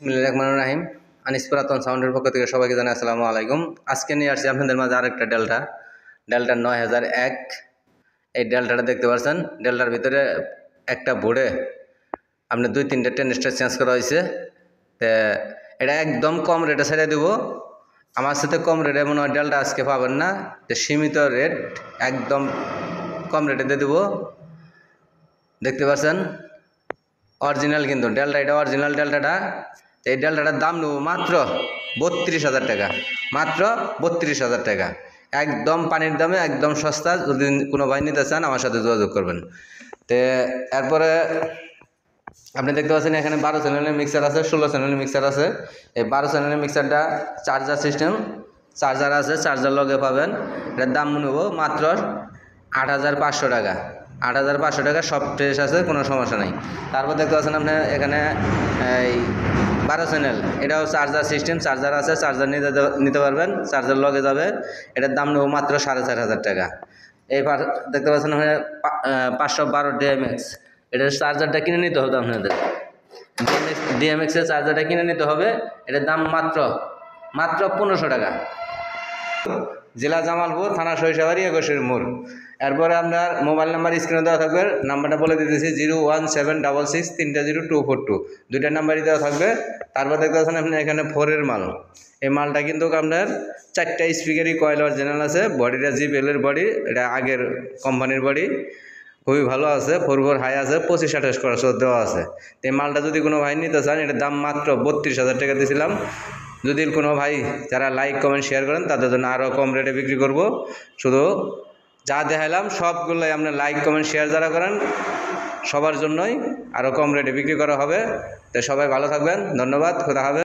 বিসমিল্লাহির রহমানির রহিম। আনিস পুরাতন সাউন্ডের পক্ষ থেকে সবাইকে জানাই আসসালামু আলাইকুম। আজকে নিয়ে আসছি আপনাদের মাঝে আরেকটা ডেল্টা 9001। এই ডেল্টাটা দেখতে পাচ্ছেন, ডেল্টার ভিতরে একটা বোর্ডে আপনি 2-3টা টেনিস্টার চেঞ্জ করা হয়েছে। তো এটা একদম কম রেটে ছেড়ে দেবো। আমার সাথে কম রেটে মনে হয় ডেল্টা আজকে পাবেন না, তো সীমিত রেট, একদম কম রেটে দিয়ে দেবো। দেখতে পাচ্ছেন অরিজিনাল, কিন্তু ডেল্টা, এটা অরিজিনাল ডেল্টাটা। এই ডেল্টাটার দাম নেব মাত্র 32,000 টাকা, মাত্র 32,000 টাকা, একদম পানির দামে, একদম সস্তা। যদি কোনো ভাই নিতে চান আমার সাথে যোগাযোগ করবেন। তো এরপরে আপনি দেখতে পাচ্ছেন এখানে 12 চ্যানেলের মিক্সার আছে, 16 চ্যানেলের মিক্সার আছে। এই 12 চ্যানেলের মিক্সারটা চার্জার সিস্টেম, চার্জার আছে, চার্জার লগে পাবেন। এটার দাম নেব মাত্র 8,500 টাকা, 8,500 টাকা। সব ফ্রেশ আছে, কোনো সমস্যা নেই। তারপর দেখতে পাচ্ছেন আপনি এখানে এই 12 চ্যানেল, এটাও চার্জার সিস্টেম, চার্জার আছে, চার্জার নিতে পারবেন, চার্জার লগে যাবে। এটার দাম নেব মাত্র 4,500 টাকা। এইবার দেখতে পাচ্ছেন ওখানে 512 DMX, এটার চার্জারটা কিনে নিতে হবে আপনাদের। ডিএমএক্সের চার্জারটা কিনে নিতে হবে। এটার দাম মাত্র 1500 টাকা। জেলা জামালপুর, থানা সরিষাবাড়ি, এগোশের মোড়। এরপরে আপনার মোবাইল নাম্বার স্ক্রিনে দেওয়া থাকবে, নাম্বারটা বলে দিতেছি 01766 দুইটা নাম্বারই দেওয়া থাকবে। তারপর দেখতে পাচ্ছেন আপনি এখানে 4-এর মাল। এই মালটা কিন্তু আপনার 4টা স্পিকারই কয়েল অরিজিনাল আছে, বডিটা জিপিএলের বডি, এটা আগের কোম্পানির বডি, খুবই ভালো আছে। 4 হাই আছে, 25-28 করা দেওয়া আছে। তো এই মালটা যদি কোনো ভাই নিতে চান, এটার দাম মাত্র 32,000 টাকা দিয়েছিলাম। যদি কোনো ভাই যারা লাইক কমেন্ট শেয়ার করেন তাদের জন্য আরও কম রেটে বিক্রি করব। শুধু যা দেখাইলাম সবগুলোই আপনার লাইক কমেন্ট শেয়ার যারা করেন সবার জন্যই আরও কম রেটে বিক্রি করা হবে। তো সবাই ভালো থাকবেন, ধন্যবাদ, খোদা হাফেজ।